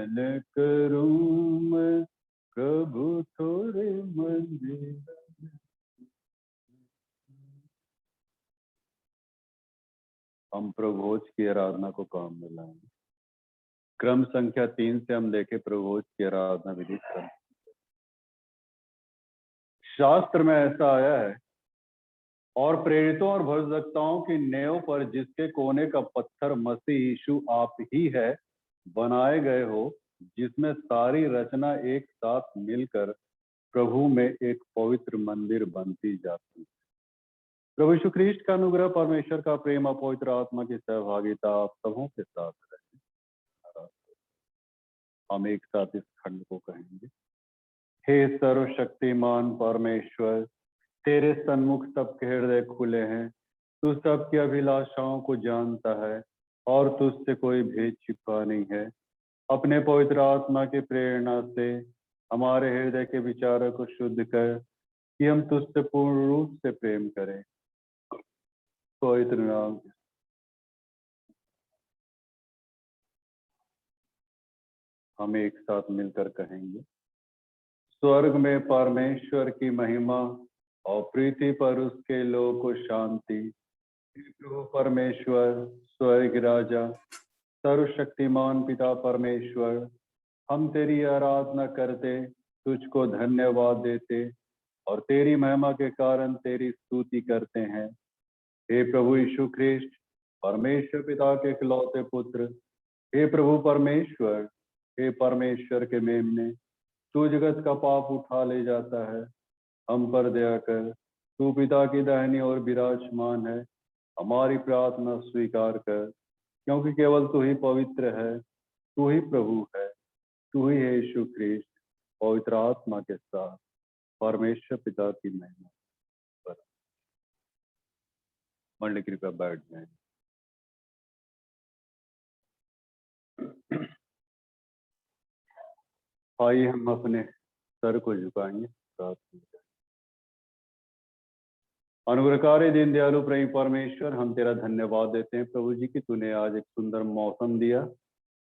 भजन करूं मैं प्रभु थोड़े मंदिर। हम प्रभोज की आराधना को काम में लाएंगे। क्रम संख्या 3 से हम देखें प्रभोज की आराधना विधि क्रम। शास्त्र में ऐसा आया है, और प्रेरितों और भविष्यवक्ताओं की नेव पर जिसके कोने का पत्थर मसीह यीशु आप ही है बनाए गए हो, जिसमें सारी रचना एक साथ मिलकर प्रभु में एक पवित्र मंदिर बनती जाती है। प्रभु यीशु ख्रीष्ट का अनुग्रह, परमेश्वर का प्रेम और पवित्र आत्मा की सहभागिता आप सबों के साथ रहे। हम एक साथ इस खंड को कहेंगे। हे सर्वशक्तिमान परमेश्वर, तेरे सन्मुख सबके हृदय खुले हैं। तू सबकी अभिलाषाओं को जानता है और तुझसे कोई भेद छिपा नहीं है। अपने पवित्र आत्मा की प्रेरणा से हमारे हृदय के विचारों को शुद्ध कर कि हम तुझसे पूर्ण रूप से प्रेम करें। पवित्र नाम हम एक साथ मिलकर कहेंगे। स्वर्ग में परमेश्वर की महिमा और पृथ्वी पर उसके लोगों को शांति। प्रभु परमेश्वर, स्वर्ग राजा, सर्वशक्तिमान पिता परमेश्वर, हम तेरी आराधना करते, तुझको धन्यवाद देते और तेरी महिमा के कारण तेरी स्तुति करते हैं। हे प्रभु यीशु ख्रीष्ट, परमेश्वर पिता के इकलौते पुत्र, हे प्रभु परमेश्वर, हे परमेश्वर के मेमने, तू जगत का पाप उठा ले जाता है। हम पर दया कर, तू पिता की दाहिनी ओर विराजमान है। हमारी प्रार्थना स्वीकार कर, क्योंकि केवल तू ही पवित्र है, तू ही प्रभु है, तू ही है यीशु ख्रीष्ट, पवित्र आत्मा के साथ परमेश्वर पिता की महिमा पर। मंडली कृपया बैठ जाएं। आइए हम अपने सर को झुकाएंगे। अनुग्रहकारी दीन दयालु प्रेमी परमेश्वर, हम तेरा धन्यवाद देते हैं प्रभु जी कि तूने आज एक सुंदर मौसम दिया।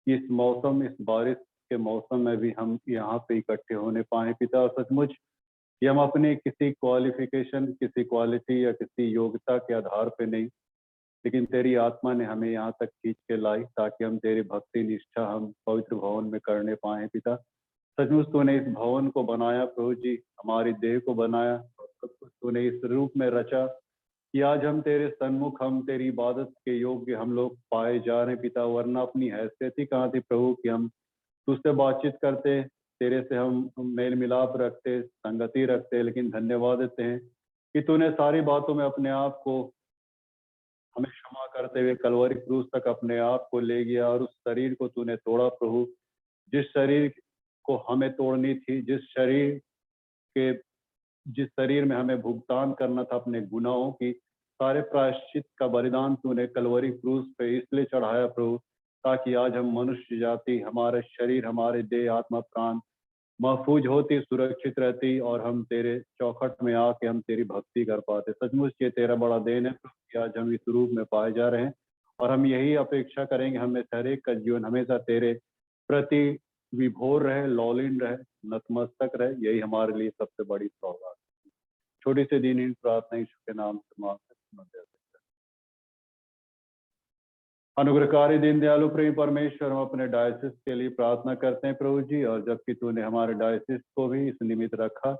इस मौसम, इस बारिश के मौसम में भी हम यहाँ पे इकट्ठे होने पाए पिता। और सचमुच कि हम अपने किसी क्वालिफिकेशन, किसी क्वालिटी या किसी योग्यता के आधार पे नहीं, लेकिन तेरी आत्मा ने हमें यहाँ तक खींच के लाई ताकि हम तेरी भक्ति निष्ठा हम पवित्र भवन में करने पाए पिता। सचमुच तूने इस भवन को बनाया प्रभु जी, हमारी देह को बनाया और सब कुछ तूने इस रूप में रचा कि आज हम तेरे सन्मुख, हम तेरी इबादत के योग्य हम लोग पाए जा रहे हैं पिता। वरना अपनी हैसियत ही कहाँ थी प्रभु कि हम तुझसे बातचीत करते, तेरे से हम मेल मिलाप रखते, संगति रखते। लेकिन धन्यवाद देते हैं कि तूने सारी बातों में अपने आप को हमें क्षमा करते हुए कलवरी क्रूस तक अपने आप को ले गया और उस शरीर को तूने तोड़ा प्रभु, जिस शरीर को हमें तोड़नी थी, जिस शरीर में हमें भुगतान करना था अपने गुनाहों की, सारे प्रायश्चित का बलिदान तूने कलवरी क्रूस पे इसलिए चढ़ाया प्रभु ताकि आज हम मनुष्य जाति, हमारे शरीर, हमारे देह, आत्मा, प्राण महफूज होती, सुरक्षित रहती और हम तेरे चौखट में आके हम तेरी भक्ति कर पाते। सचमुच ये तेरा बड़ा देन है कि आज हम इस रूप में पाए जा रहे हैं और हम यही अपेक्षा करेंगे हमें हर एक का जीवन हमेशा तेरे प्रति विभोर रहे, लौलीन रहे, नतमस्तक रहे। यही हमारे लिए सबसे बड़ी सौगात। छोटी सी दीनहीन प्रार्थना यीशु के नाम से मांगते हैं। अनुग्रहकारी दीन दयालु प्रेमी परमेश्वर, हम अपने डायसिस के लिए प्रार्थना करते हैं प्रभु जी। और जबकि तूने हमारे डायसिस को भी इस निमित्त रखा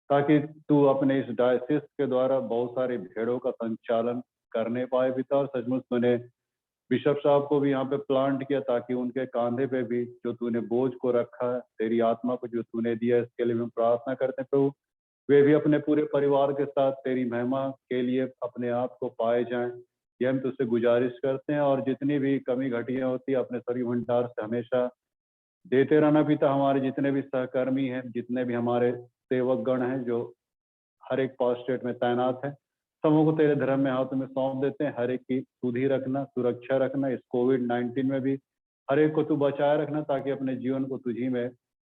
ताकि तू अपने इस डायसिस के द्वारा बहुत सारी भेड़ों का संचालन करने पाए पिता। और सचमुच तूने बिशप साहब को भी यहाँ पे प्लांट किया ताकि उनके कांधे पे भी जो तूने बोझ को रखा है, तेरी आत्मा को जो तूने दिया, इसके लिए हम प्रार्थना करते हैं प्रभु वे भी अपने पूरे परिवार के साथ तेरी महिमा के लिए अपने आप को पाए जाएं, ये हम तुझसे गुजारिश करते हैं। और जितनी भी कमी घटियां होती है अपने सभी भंडार से हमेशा देते रहना पिता। हमारे जितने भी सहकर्मी हैं, जितने भी हमारे सेवक गण हैं जो हर एक पावर स्टेट में तैनात है, सबों को तेरे धर्म में हाथों में सौंप देते हैं। हर एक की सुधि रखना, सुरक्षा रखना, इस कोविड-19 में भी हर एक को तू बचाए रखना ताकि अपने जीवन को तुझी में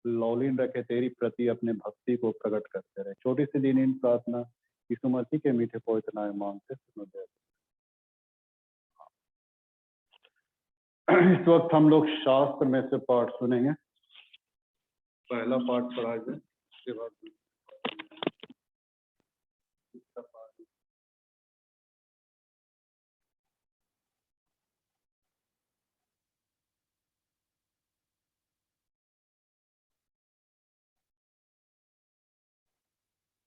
लौलीन रखे, तेरी प्रति अपने भक्ति को प्रकट करते रहे। छोटी सी दीनहीन प्रार्थना यीशु मसीह के मीठे पवित्र नाम मांगते सुनो दे। इस वक्त हम लोग शास्त्र में से पाठ सुनेंगे। पहला पाठ पढ़ा जाए, उसके बाद दूसरा पाठ।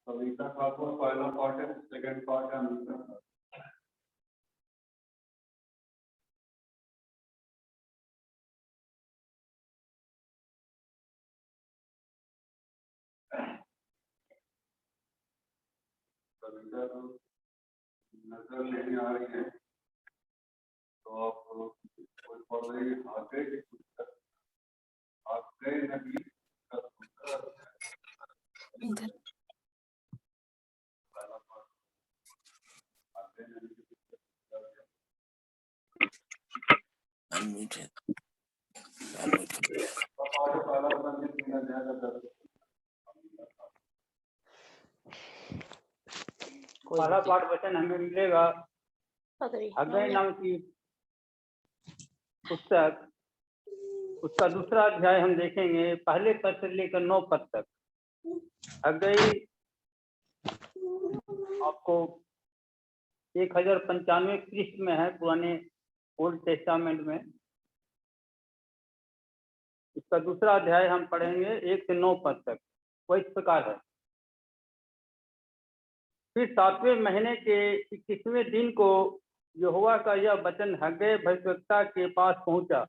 कविता ठाकुर पहला पाठ है, सेकंड पार्ट है अमिता ठाकुर। कविता तो नजर नहीं आ रही है, तो आप कोई पढ़ रही है। आगे की पुस्तक आगे नबी का पुस्तक इधर पहला पाठ आगे नबी की पुस्तक अनम्यूट है। पाठ पहला संदेश दिया जाएगा। पहला पाठ वचन हमें मिलेगा हग्गई नाम की पुस्तक, उसका दूसरा अध्याय हम देखेंगे, पहले पद से लेकर 9 पद तक। हग्गई आपको 1095 पृष्ठ में है पुराने ओल्ड टेस्टामेंट में। इसका दूसरा अध्याय हम पढ़ेंगे 1 से 9 पद तक। वह इस प्रकार है। फिर 7वें महीने के 21वें दिन को यहोवा का यह वचन हग्गई भविष्यवक्ता के पास पहुंचा।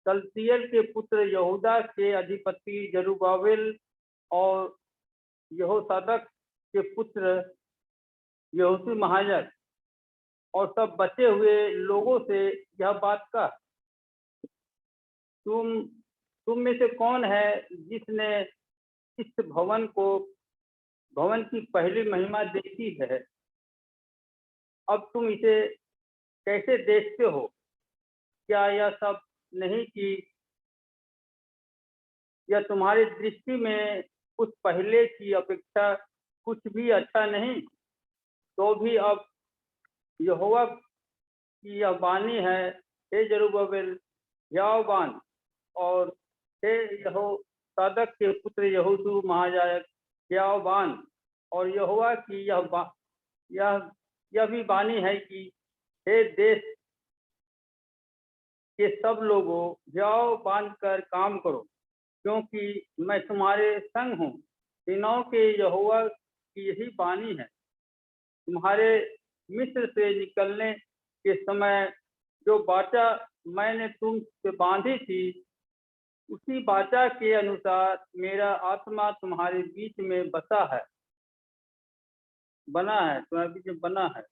सलतियेल के पुत्र यहूदा के अधिपति जरुब्बाबेल और यहोसादक के पुत्र यहोशू महायाजक और सब बचे हुए लोगों से यह बात कह, तुम में से कौन है जिसने इस भवन की पहली महिमा देखी है? अब तुम इसे कैसे देखते हो? क्या यह सब नहीं कि यह तुम्हारी दृष्टि में कुछ पहले की अपेक्षा कुछ भी अच्छा नहीं? तो भी अब यहोवा की यह वाणी है, हे जरुब्बाबेल यावान, और हे यहोसादक के पुत्र यहोशू महायाजक यावान, और यहोवा की यह भी वाणी है कि हे देश के सब लोगों, जाओ बांध कर काम करो, क्योंकि मैं तुम्हारे संग हूँ। सेनाओं के यहोवा की यही वाणी है, तुम्हारे मिस्र से निकलने के समय जो वाचा मैंने तुमसे बांधी थी, उसी वाचा के अनुसार मेरा आत्मा तुम्हारे बीच में बना है, तुम्हारे बीच में बना है।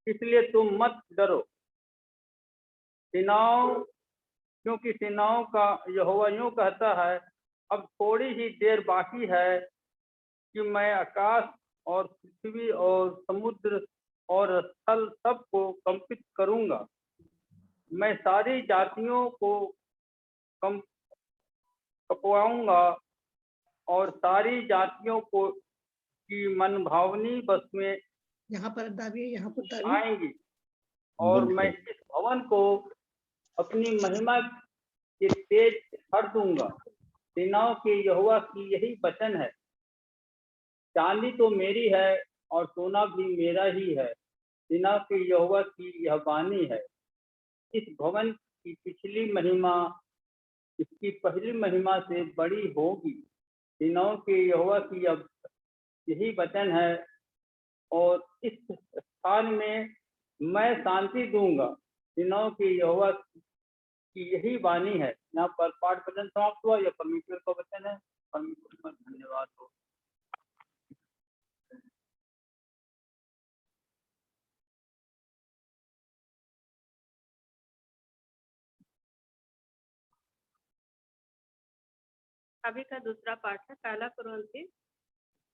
इसलिए तुम मत डरो, क्योंकि सेनाओं का यहोवा यूं कहता है, अब थोड़ी ही देर बाकी है कि मैं आकाश और पृथ्वी और समुद्र और स्थल सबको कंपित करूंगा। मैं सारी जातियों को कपवाऊंगा और सारी जातियों को की मनभावनी वस्तुएं यहाँ पर आएंगी, और मैं इस भवन को अपनी महिमा के तेज से भर दूंगा। सेनाओं के यहोवा की यही वचन है, चांदी तो मेरी है और सोना भी मेरा ही है। सेनाओं के यहोवा की यह वाणी है, इस भवन की पिछली महिमा इसकी पहली महिमा से बड़ी होगी। सेनाओं के यहोवा की यही वचन है, और इस स्थान में मैं शांति दूंगा। सेनाओं के यहोवा की यही वाणी है। यहाँ पर पाठ वचन समाप्त हुआ। यह परमेश्वर का वचन है। परमेश्वर का धन्यवाद हो। अभी का दूसरा पाठ है पहला कुरिन्थी,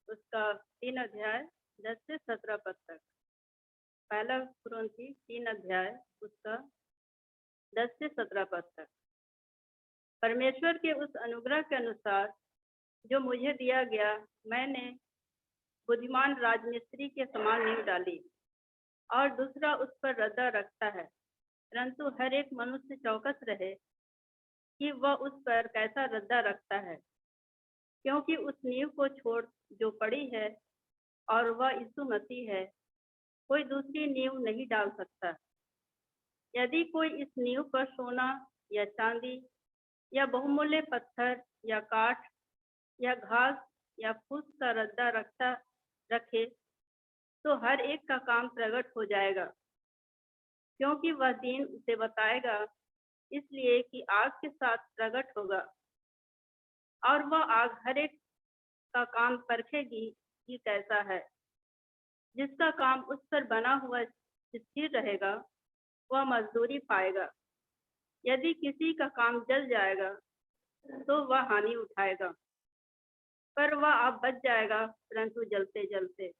उसका 3 अध्याय 10 से 17 पद तक। पहला कुरिन्थी 3 अध्याय उसका 10 से 17 पद तक। परमेश्वर के उस अनुग्रह के अनुसार जो मुझे दिया गया, मैंने बुद्धिमान राजमिस्त्री के समान नींव डाली और दूसरा उस पर रद्दा रखता है। परंतु हर एक मनुष्य चौकस रहे कि वह उस पर कैसा रद्दा रखता है, क्योंकि उस नींव को छोड़ जो पड़ी है और वह यीशु मसीह है, कोई दूसरी नींव नहीं डाल सकता। यदि कोई इस नींव पर सोना या चांदी या बहुमूल्य पत्थर या काठ या घास या फूस का रद्दा रखे तो हर एक का काम प्रकट हो जाएगा, क्योंकि वह दिन उसे बताएगा, इसलिए कि आग के साथ प्रकट होगा और वह आग हर एक का काम परखेगी कि कैसा है। जिसका काम उस पर बना हुआ स्थिर रहेगा वह मजदूरी पाएगा। यदि किसी का काम जल जाएगा तो वह हानि उठाएगा, पर वह अब बच जाएगा, परंतु जलते जलते।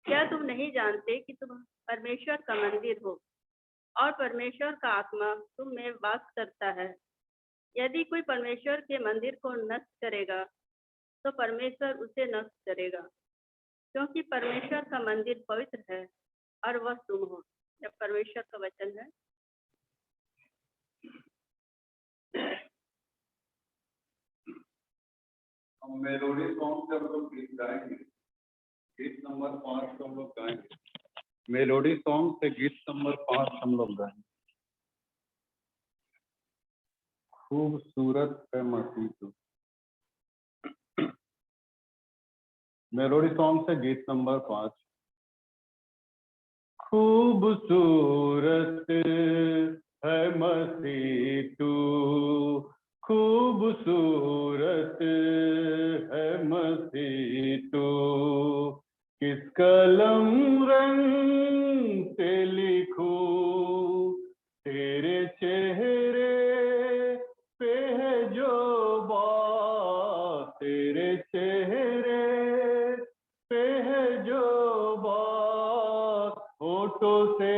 क्या तुम नहीं जानते कि तुम परमेश्वर का मंदिर हो और परमेश्वर का आत्मा तुम में वास करता है? यदि कोई परमेश्वर के मंदिर को नष्ट करेगा तो परमेश्वर उसे नष्ट करेगा, क्योंकि परमेश्वर का मंदिर पवित्र है और वह तुम हो। जब परमेश्वर का वचन है। हम मेलोडी सॉन्ग से हम लोग गीत गाएंगे। गीत नंबर 5 हम लोग गाएंगे। मेलोडी सॉन्ग से गीत नंबर 5 हम लोग गाएंगे। खूबसूरत है मसीह तू। मेलोडी सॉन्ग से गीत नंबर 5। खूबसूरत है मसीह तू, खूबसूरत है मसीह तू, किस कलम रंग से लिखूं तेरे चेहरे पे है जो बात, तेरे चेहरे पे है जो बात, होठों से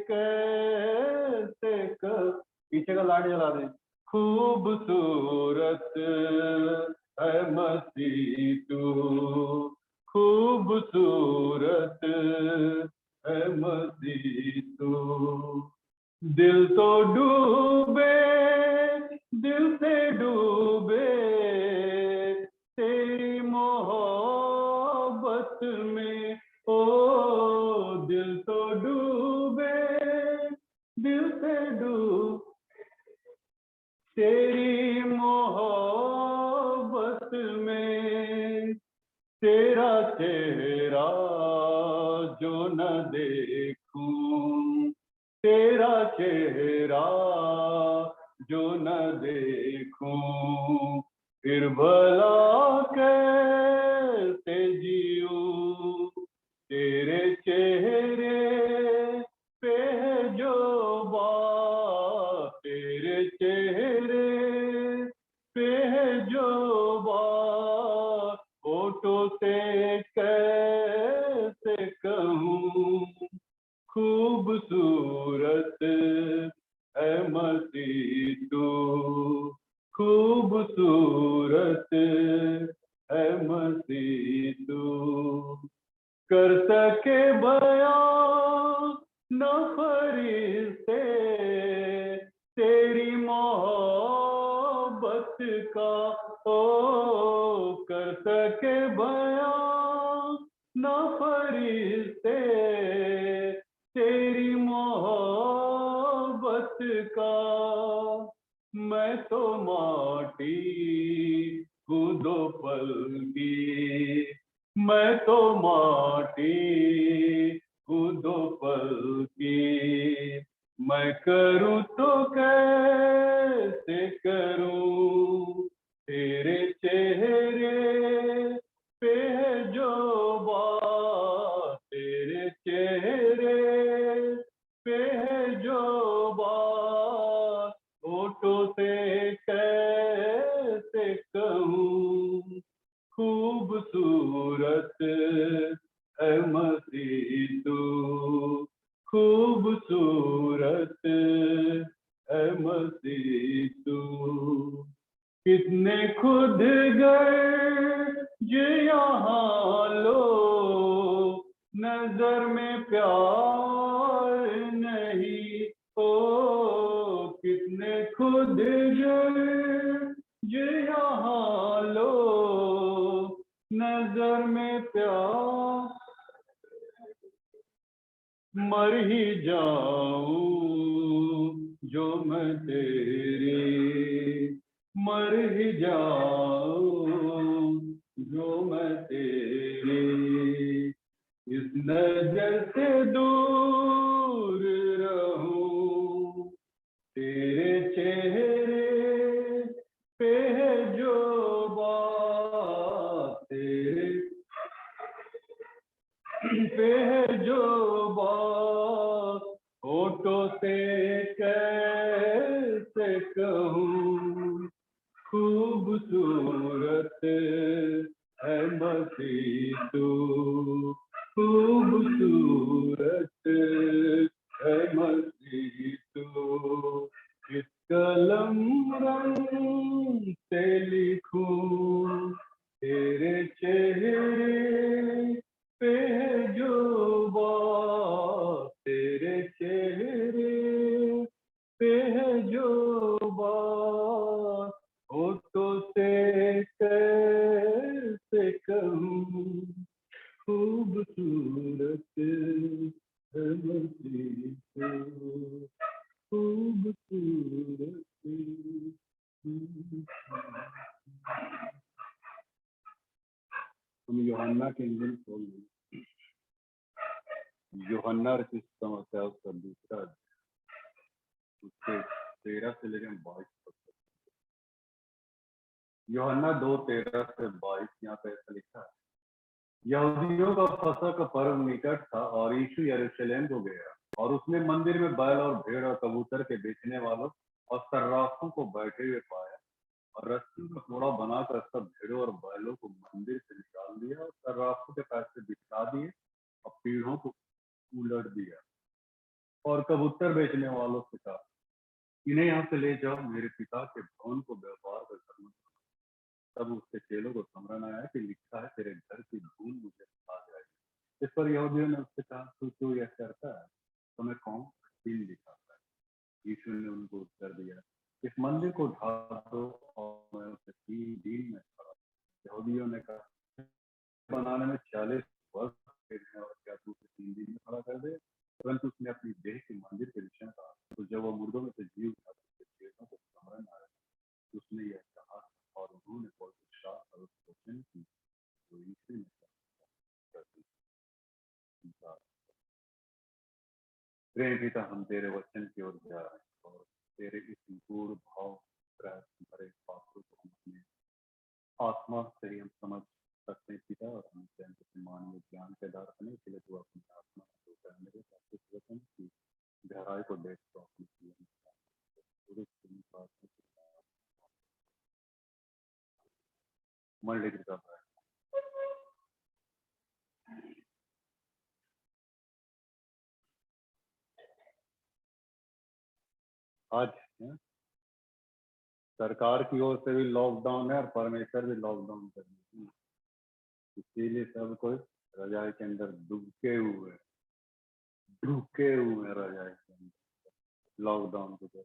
कैसे कर। पीछे का लाइट जला दे। खूबसूरत है मसीह तू, खूबसूरत है मसीह तू, दिल तो डूबे, दिल से डूबे तेरी मोहब्बत में, ओ दिल तो डूबे, दिल से डूबे तेरी मोहब्बत में, तेरा चेहरा जो न देखूं, तेरा चेहरा जो न देखूं, फिर भला कैसे जीऊं, तेरे चेहरे पे है जो बात, तेरे चेहरे पे है जो बात, होठों से कैसे कहूँ, खूबसूरत है मसीह तू, खूबसूरत है मसीह तू, कर सके बयां न फरिश्ते तेरी मोहब्बत का, ओ कर सके बयां न फरिश्ते तेरी मोहब्बत का, मैं तो माटी हूँ दो पल की, मैं तो माटी हूँ दो पल की, मैं करूँ तो कैसे करूँ, तेरे चेहरे पे है जो बात, तेरे चेहरे पे है जो बात, होठों से कैसे कहूँ, खूबसूरत है मसीह तू, खूबसूरत है मसीह तू, कितने खुद गर्ज यहाँ लो, नजर में प्यार नहीं खुद जो यहाँ लो नजर में प्यार मर ही जाऊं जो मैं तेरी मर ही जाऊं जो मैं तेरी इस नजर से दूर रहूं तेरे चेहरे पे है जो बात तेरे पे है जो बात होठों से कैसे कहूँ खूबसूरत है मसीह तू खूबसूरत है मसीह तू इस कलम रंग से लिखूं तेरे चेहरे पे है जो बात तेरे चेहरे पे है जो बात होठों से कैसे कहूँ खूबसूरत है मसीह तू खूबसूरत हम यूहन्ना के इंजन खोल दें यूहन्ना रचित समस्या उसका दूसरा उसके 13 से लेकर 22 तक यूहन्ना 2:13 से 22 यहाँ पे ऐसा लिखा है यहूदियों का फसह का पर्व निकट था और यीशु यरूशलेम को गया और उसने मंदिर में बैल और भेड़ और कबूतर के बेचने वालों और सर्राफों को बैठे हुए पाया और रस्सी का घोड़ा बनाकर सब भेड़ों और बैलों को मंदिर से निकाल दिया और सर्राफों के पैसे बिठा दिए और पीढ़ों को उलट दिया और कबूतर बेचने वालों से कहा इन्हें यहाँ से ले जाओ मेरे पिता के भवन को व्यापार का घर मत तब उसके चेलों को समझना आया कि लिखा है तेरे घर की धूल मुझे खा जाएगी इस पर यहूदियों ने उससे कहा तू यह करता है तो मैं कौन तीन दिखाता है यीशु ने उनको उत्तर दिया इस मंदिर को ढा दो और मैं उसे 3 दिन में खड़ा यहूदियों ने कहा बनाने में 40 वर्ष लगते और क्या तू उसे 3 दिन में खड़ा कर दे परंतु उसने अपनी देह के मंदिर के विषय कहा तो जब वो मुर्दों में से जी उठा तो चेलों को समझ आया उसने यह कहा और उन्होंने पवित्र शास्त्र और वचन की जो यीशु ने प्रेम पिता हम तेरे वचन की ओर जा रहे हैं और तेरे इस पूर्ण भाव भरे पात्रों को हम अपने आत्मा से ही हम समझ सकते हैं पिता और हम मानवीय ज्ञान के आधार पर नहीं इसलिए तू अपनी आत्मा को करने के साथ इस वचन की गहराई को देख तो अपने जीवन मन लेकर कर रहा है आज सरकार की ओर से भी लॉकडाउन है और परमेश्वर भी लॉकडाउन कर रही है इसीलिए सब कोई रजाई के अंदर डूबके हुए रजाई के अंदर लॉकडाउन के तो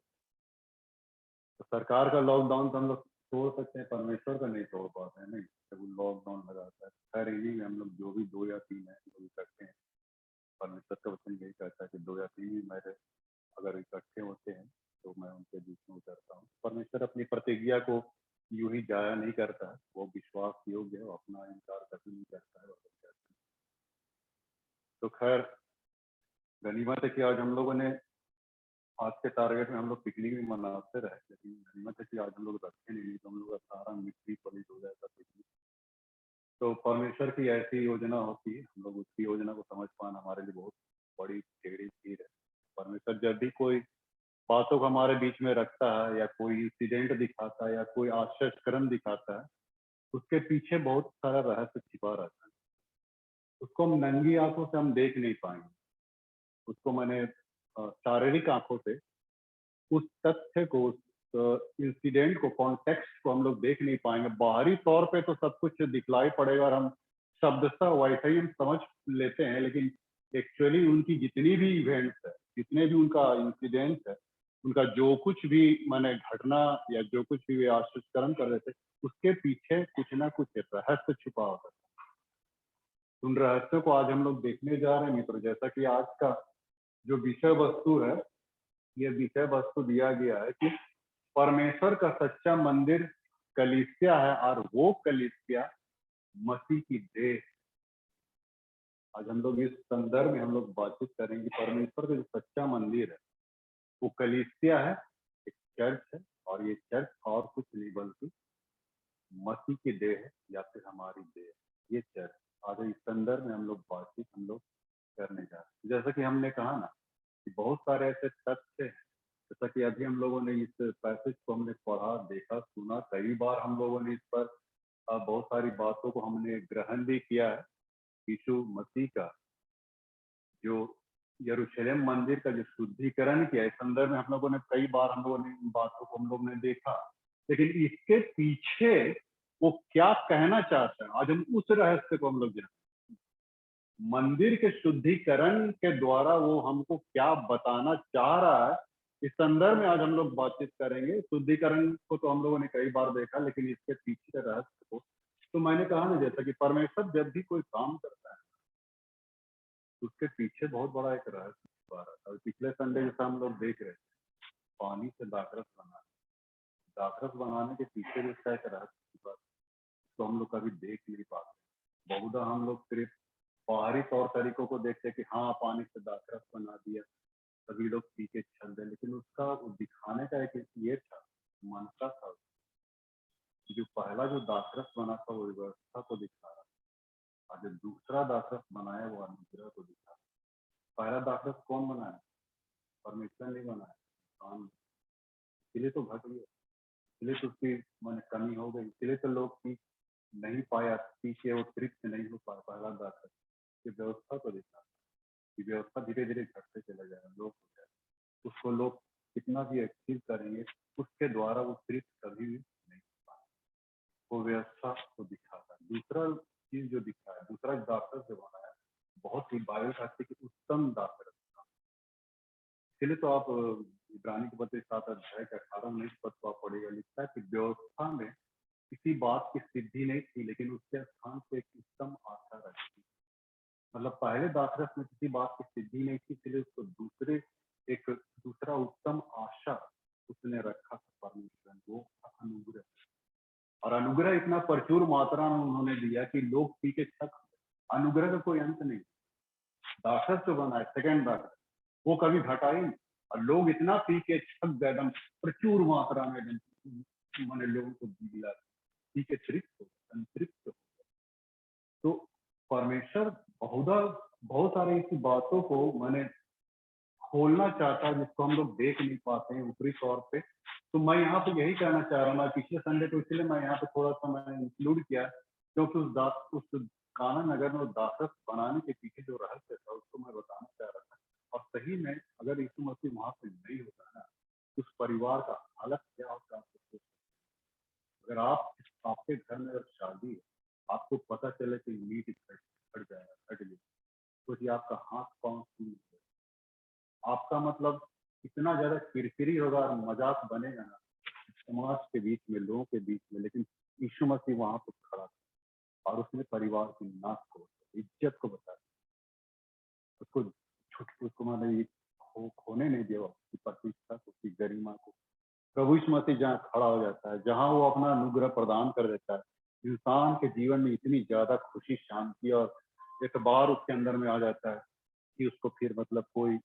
सरकार का लॉकडाउन तो हम लोग तोड़ सकते हैं परमेश्वर का नहीं तोड़ पाते हैं नहीं जब लॉकडाउन लगाता है खैर इन्हीं में हम लोग जो भी 2 या 3 है जो भी करते हैं परमेश्वर का वचन यही कहता है कि 2 या 3 ही मेरे अगर इकट्ठे होते हैं तो मैं उनके बीच में उतरता हूँ परमेश्वर अपनी प्रतिज्ञा को यूं ही जाया नहीं करता है वो विश्वास योग्य है वो अपना इनकार कभी नहीं करता है तो खैर गनीमत है कि आज हम लोगों ने आज के टारगेट में हम लोग पिकनिक भी मनाते रहे लेकिन गनीमत है कि आज हम लोग रखे नहीं तो हम लोग का सारा मिट्टी पलित हो जाता पिकनिक तो परमेश्वर की ऐसी योजना होती है हम लोग उसकी योजना को समझ पाना हमारे लिए बहुत बड़ी टेढ़ी चीज है परमेश्वर जब भी कोई बातों को हमारे बीच में रखता है या कोई इंसिडेंट दिखाता है या कोई आश्चर्यक्रम दिखाता है उसके पीछे बहुत सारा रहस्य छिपा रहता है उसको हम नंगी आंखों से हम देख नहीं पाएंगे उसको मैंने शारीरिक आंखों से उस तथ्य को उस इंसिडेंट को कॉन्टेक्स्ट को हम लोग देख नहीं पाएंगे बाहरी तौर पे तो सब कुछ दिखलाई पड़ेगा और हम शब्दशः वैसा ही हम समझ लेते हैं लेकिन एक्चुअली उनकी जितनी भी इवेंट्स है जितने भी उनका इंसिडेंट्स है उनका जो कुछ भी माने घटना या जो कुछ भी वे आश्चर्यकरण कर रहे थे, उसके पीछे कुछ ना कुछ रहस्य छुपा होता था। उन रहस्यों को आज हम लोग देखने जा रहे हैं मित्रों। जैसा कि आज का जो विषय वस्तु है, ये विषय वस्तु दिया गया है कि परमेश्वर का सच्चा मंदिर कलीसिया है और वो कलीसिया मसीह की देह। आज हम लोग इस संदर्भ में हम लोग बातचीत करेंगे। परमेश्वर का जो सच्चा मंदिर है वो कलीसिया है, एक चर्च है, और ये चर्च और कुछ नहीं बल्कि मसीह की देह है या फिर हमारी देह है, ये चर्च। आज इस संदर्भ में हम लोग बातचीत हम लोग करने जा रहे हैं। जैसा कि हमने कहा ना कि बहुत सारे ऐसे तथ्य हैं, जैसा कि अभी हम लोगों ने इस पैसेज को हमने पढ़ा, देखा, सुना, कई बार हम लोगों ने इस पर बहुत सारी बातों को हमने ग्रहण भी किया है। यीशु मसीह का जो यरूशलेम मंदिर का जो शुद्धिकरण किया, इस संदर्भ में हम लोगों ने कई बार हम लोगों ने इन बातों को हम लोग ने देखा, लेकिन इसके पीछे वो क्या कहना चाहता है, आज हम उस रहस्य को हम लोग जानते हैं। मंदिर के शुद्धिकरण के द्वारा वो हमको क्या बताना चाह रहा है, इस संदर्भ में आज हम लोग बातचीत करेंगे। शुद्धिकरण को तो हम लोगों ने कई बार देखा, लेकिन इसके पीछे के रहस्य को तो मैंने कहा ना, जैसा कि परमेश्वर जब भी कोई काम करता है उसके पीछे बहुत बड़ा एक रहस्य छुपा रहता है। पिछले संडे जैसा हम लोग देख रहे थे, पानी से दाखरस बनाना, दाखरस बनाने के पीछे भी उसका एक रहस्य छुपा है, तो हम लोग कभी देख नहीं पाते। बहुधा हम लोग सिर्फ बाहरी तौर तरीकों को देखते कि हाँ पानी से दाखरस बना दिया, सभी लोग पी के चल रहे, लेकिन उसका दिखाने का एक ये था, मंशा था। जो पहला जो दाखरस बना था वो व्यवस्था को दिखा रहा, और जो दूसरा दाखरस बनाया वो अनुग्रह को दिखा। पहला दाखरस कौन बनाया? परमेश्वर ने बनाया, इंसान। इसलिए तो घट गया, इसलिए तो उसकी मन कमी हो गई, इसलिए तो लोग पी नहीं पाया, पीछे वो तृप्त नहीं हो पाया। पहला दाखरस की व्यवस्था को दिखा, कि व्यवस्था धीरे धीरे घटते चला जाएगा, लोग हो जाए, उसको लोग कितना भी अचीव करेंगे उसके द्वारा वो तृप्त कभी भी नहीं हो पाए। वो व्यवस्था को दिखाता है। दूसरा चीज जो दिखा है, दूसरा दाखरस जो बना है, बहुत ही बाइबल शास्त्र की उत्तम दाखरस था। इसलिए तो आप इब्रानी के पत्र 7 अध्याय के 18-19 पद को आप पढ़ेगा, लिखता है कि व्यवस्था में किसी बात की सिद्धि नहीं थी, लेकिन उसके स्थान पे एक उत्तम आशा रखी। मतलब पहले दाखरस में किसी बात की सिद्धि नहीं थी, इसलिए उसको दूसरा उत्तम आशा उसने रखा था परमेश्वर ने, वो अनुग्रह। और अनुग्रह इतना प्रचुर मात्रा में उन्होंने दिया कि लोग पी के थक। अनुग्रह का कोई अंत नहीं। दाखरस जो बना है सेकेंड दाखरस, वो कभी घटा ही नहीं, और लोग इतना पी के थक गए, एकदम प्रचुर मात्रा में एकदम मैंने लोगों को दिला, पी के तृप्त हो, संतृप्त हो। तो परमेश्वर बहुत सारे ऐसी बातों को मैंने खोलना चाहता है जिसको हम लोग देख नहीं पाते हैं ऊपरी तौर पे। तो मैं यहाँ पे यही कहना चाह रहा हूँ। मैं पिछले संडे को इसलिए मैं यहाँ पे थोड़ा सा मैंने इंक्लूड किया, क्योंकि उस काना नगर में दाखरस बनाने के पीछे जो रहस्य था उसको मैं बताना चाह रहा था। और सही में अगर यीशु मसीह वहां पे नहीं होता ना, उस परिवार का हालत क्या होता है। अगर आपके घर में अगर शादी है, आपको पता चले कि मीट फट जाएगा, फट गया, तो आपका हाथ पांव सूज, आपका मतलब इतना ज्यादा किरकिरी होगा और मजाक बनेगा ना समाज के बीच में, लोगों के बीच में। लेकिन यीशु मसीह वहां पर खड़ा था और उसने परिवार की नाक को, इज्जत को बताया, उसको मतलब खोने नहीं दिया, उसकी प्रतिष्ठा को, उसकी गरिमा को। प्रभु यीशु मसीह जहाँ खड़ा हो जाता है, जहाँ वो अपना अनुग्रह प्रदान कर देता है, इंसान के जीवन में इतनी ज्यादा खुशी, शांति और एतबार उसके अंदर में आ जाता है कि उसको फिर मतलब कोई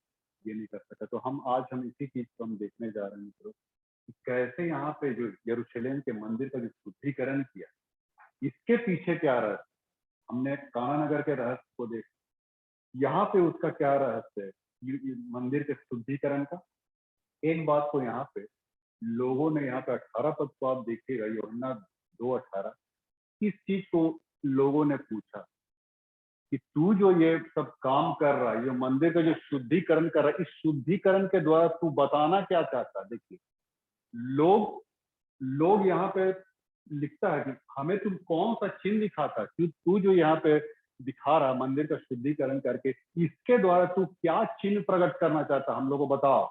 ये नहीं कर सकता। तो हम इसी चीज को हम देखने जा रहे हैं मित्रों, कि कैसे यहाँ पे जो यरूशलेम के मंदिर का जो शुद्धिकरण किया, इसके पीछे क्या रहस्य। हमने काना नगर के रहस्य को देखा, यहाँ पे उसका क्या रहस्य है मंदिर के शुद्धिकरण का। एक बात को यहाँ पे लोगों ने, यहाँ पे 18 पद को आप देखिएगा, यूहन्ना 2:18, इस चीज को लोगों ने पूछा कि तू जो ये सब काम कर रहा है, ये मंदिर का जो शुद्धिकरण कर रहा है, इस शुद्धिकरण के द्वारा तू बताना क्या चाहता है। देखिए लोग यहाँ पे लिखता है कि हमें तुम कौन सा चिन्ह दिखाता, तू जो यहाँ पे दिखा रहा मंदिर का शुद्धिकरण करके, इसके द्वारा तू क्या चिन्ह प्रकट करना चाहता, हम लोग को बताओ।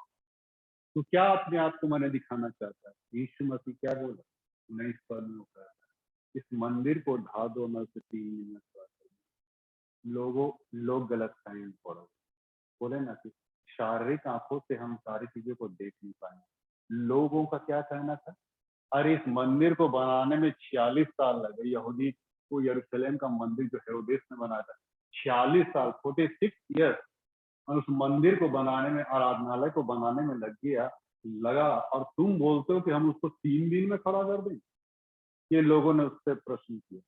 तो क्या अपने आप को मैंने दिखाना चाहता है? यीशु मसीह क्या बोला? 19 पद में कहा, इस मंदिर को ढा दो, मैं उसे 3 दिन में खड़ा कर दूंगा। लोग गलत फहमी पड़ो, बोले ना कि शारीरिक आंखों से हम सारी चीजों को देख नहीं पाएंगे। लोगों का क्या कहना था? अरे इस मंदिर को बनाने में 46 साल लगे। यहूदी को यरूशलेम का मंदिर जो हेरोदेस ने बनाया था, 46 साल, 46 ईयर्स, और उस मंदिर को बनाने में, आराधनालय को बनाने में लगा, और तुम बोलते हो कि हम उसको 3 दिन में खड़ा कर दें? ये लोगों ने उससे प्रश्न किया,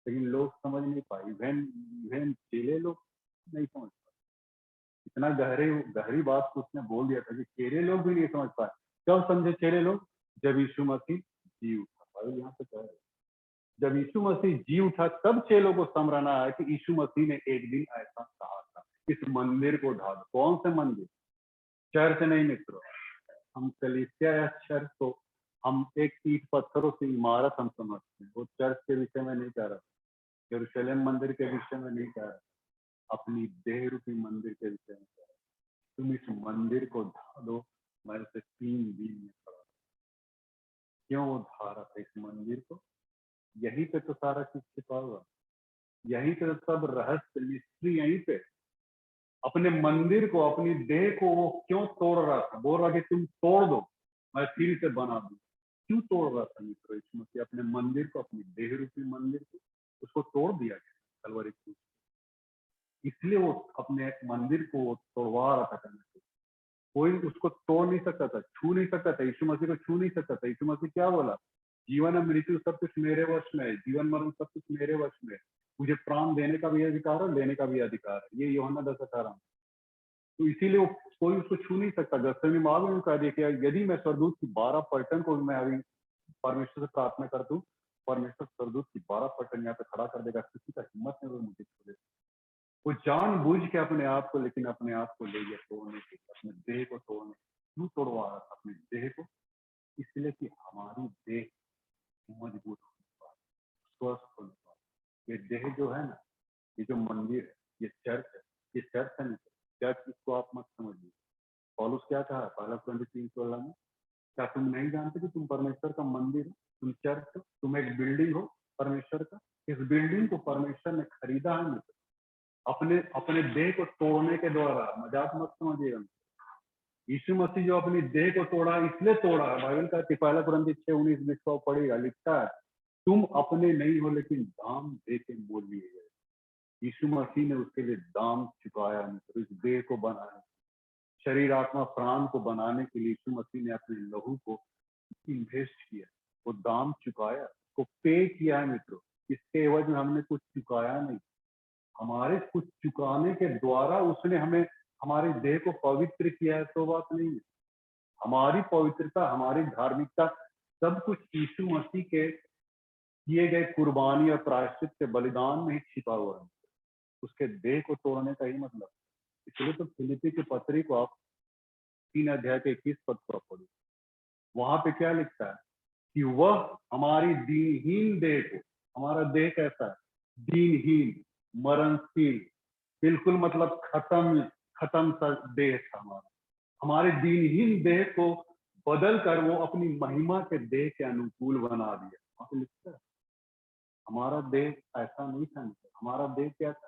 लेकिन लोग समझ नहीं पाए। इवन चेले लोग नहीं समझ पाए। इतना गहरी बात को उसने बोल दिया था कि चेले लोग भी नहीं समझ पाए। कब समझे चेले लोग? जब यीशु मसीह जी उठा। भाई यहाँ पे क्या है? जब यीशु मसीह जी उठा तब चेलों को समझ आया कि यीशु मसीह ने एक दिन ऐसा कहा था, इस मंदिर को ढा दो। कौन से मंदिर? चर्च नहीं मित्रों, हम कलीसिया या चर्च को हम एक ईंट पत्थरों से इमारत हम समझते हैं। वो चर्च के विषय में नहीं कह रहा, यरूशलेम मंदिर के विषय में नहीं कह रहा, अपनी देह रूपी मंदिर के विषय में कह रहा। तुम इस मंदिर को ढा दो, मैं उसे 3 दिन में खड़ा। क्यों वो ढा रहा था इस मंदिर को? यहीं पे तो सारा चीज छिपा हुआ, यहीं पे तो सब रहस्य मिस्ट्री यहीं पे। अपने मंदिर को, अपनी देह को वो क्यों तोड़ रहा था? बोल रहा कि तुम तोड़ दो, मैं फिर से बना दूं। क्यों तोड़ रहा था मित्रों यीशु मसीह? अपने मंदिर को, अपनी देह रूपी मंदिर को, उसको तोड़ दिया गया कलवरी क्रूस। इसलिए वो अपने मंदिर को वो तोड़वा रहा था करने से। कोई उसको तोड़ नहीं सकता था, छू नहीं सकता था, यीशु मसीह को छू नहीं सकता था। यीशु मसीह क्या बोला? जीवन और मृत्यु सब कुछ मेरे वश में है, जीवन मरण सब कुछ मेरे वश में है, मुझे प्राण देने का भी अधिकार है, लेने का भी अधिकार है। ये यूहन्ना 10:18। तो इसीलिए वो कोई उसको छू नहीं सकता। गसनी माँ भी कह दिया कि यदि मैं स्वर्गदूत की 12 पलटन को मैं अभी परमेश्वर से प्रार्थना कर दूं, परमेश्वर स्वर्गदूत की 12 पलटन यहाँ पे खड़ा कर देगा, किसी का हिम्मत नहीं वो मुझे छू दे। वो जानबूझ के अपने आप को, लेकिन अपने आप को ले गया तोड़ने के, अपने देह को तोड़ने। क्यों तोड़वा रहा था अपने देह को? इसलिए कि हमारी देह मजबूत होने पाए, स्वस्थ होने पाए। ये देह जो है ना, ये जो मंदिर है, ये चर्च है, ये चर्च है नहीं। चर्च इसको आप मत समझिए। पौलुस क्या कहा पहला कुरिन्थियों 3:16 में? क्या तुम नहीं जानते कि तुम परमेश्वर का मंदिर हो, तुम चर्च हो, तुम एक बिल्डिंग हो परमेश्वर का? इस बिल्डिंग को परमेश्वर ने खरीदा है मित्र, अपने अपने देह को तोड़ने के द्वारा। मजाक मत समझिएगा। यीशु मसीह जो अपनी देह को तोड़ा, इसलिए तोड़ा है। बाइबल का पहला कुरिन्थियों 6:19-20 को पढ़ेगा, लिखता है तुम अपने नहीं हो लेकिन दाम दे के मोल लिए गए। यीशु मसीह ने उसके लिए दाम चुकाया मित्र, इस देह को बनाने, शरीर आत्मा प्राण को बनाने के लिए यीशु मसीह ने अपने लहू को इन्वेस्ट किया, वो दाम चुकाया, उसको पे किया है मित्रों। इसके एवज में हमने कुछ चुकाया नहीं, हमारे कुछ चुकाने के द्वारा उसने हमें, हमारे देह को पवित्र किया है। तो बात नहीं है, हमारी पवित्रता, हमारी धार्मिकता सब कुछ यीशु मसीह के किए गए कुर्बानी और प्रायश्चित के बलिदान में ही छिपा हुआ है। उसके देह को तोड़ने का ही मतलब। इसलिए तो फिलिप्पी की पत्री को आप 3 अध्याय के 21 पद पर पढ़ो, वहां पे क्या लिखता है कि वह हमारी दीनहीन देह को, हमारा देह कैसा है? दीनहीन, मरणशील, बिल्कुल मतलब खत्म सा देह था हमारा। हमारे दीनहीन देह को बदल कर वो अपनी महिमा के देह के अनुकूल बना दिया। वहां पे लिखता है हमारा देह ऐसा नहीं था, हमारा देह क्या था?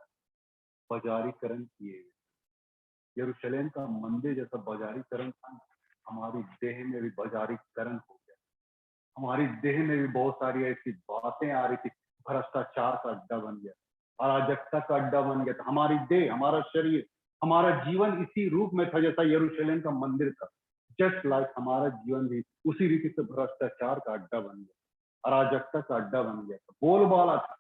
बाजारीकरण किए हुए। यरूशलेम का मंदिर जैसा बाजारीकरण था, हमारी देह में भी बाजारीकरण हो गया। हमारी देह में भी बहुत सारी ऐसी बातें आ रही थी, भ्रष्टाचार का अड्डा बन गया, अराजकता का अड्डा बन गया था। हमारी देह, हमारा शरीर, हमारा जीवन इसी रूप में था जैसा यरूशलेम का मंदिर था। जस्ट लाइक हमारा जीवन भी उसी रीति से भ्रष्टाचार का अड्डा बन गया, अराजकता का अड्डा बन गया था, बोलबाला था।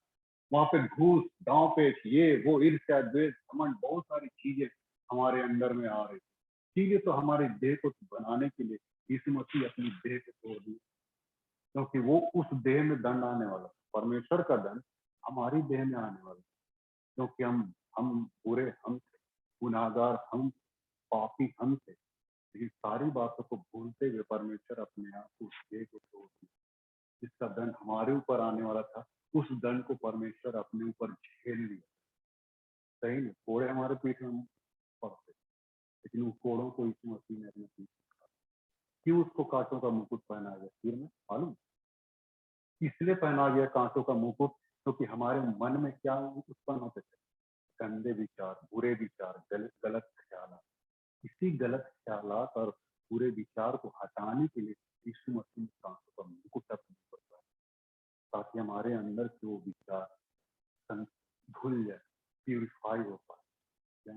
वहां पे घूस, दांव पेच, ये वो, ईर्ष्या, द्वेष, घमंड, बहुत सारी चीजें हमारे अंदर में आ रही थी। चीजें तो हमारे देह को बनाने के लिए यीशु मसीह अपनी देह को तोड़ दी, क्योंकि वो उस देह में दंड आने वाला, परमेश्वर का दंड हमारी देह में आने वाला, क्योंकि हम बुरे हम थे, गुनाहगार हम, पापी हम थे। लेकिन सारी बातों को भूलते हुए परमेश्वर अपने आप को उस देह को तोड़ दिया, जिसका दंड हमारे ऊपर आने वाला था। उस दंड को परमेश्वर अपने ऊपर झेल लिया। सही नहीं, कोड़े हमारे पीठ में पड़ते, लेकिन उन कोड़ों को यीशु मसीह ने अपने पीठ में, क्यों उसको कांटों का मुकुट पहनाया गया सिर में मालूम? इसलिए पहना गया कांटों का मुकुट क्योंकि हमारे मन में क्या उत्पन्न होते थे? गंदे विचार, बुरे विचार, गलत ख्याल। इसी गलत ख्यालात और बुरे विचार को हटाने के लिए यीशु मसीह ने कांटों का मुकुट अपने ऊपर पहना, ताकि हमारे अंदर के वो विचार धुल जाए, प्यूरिफाई हो पाए।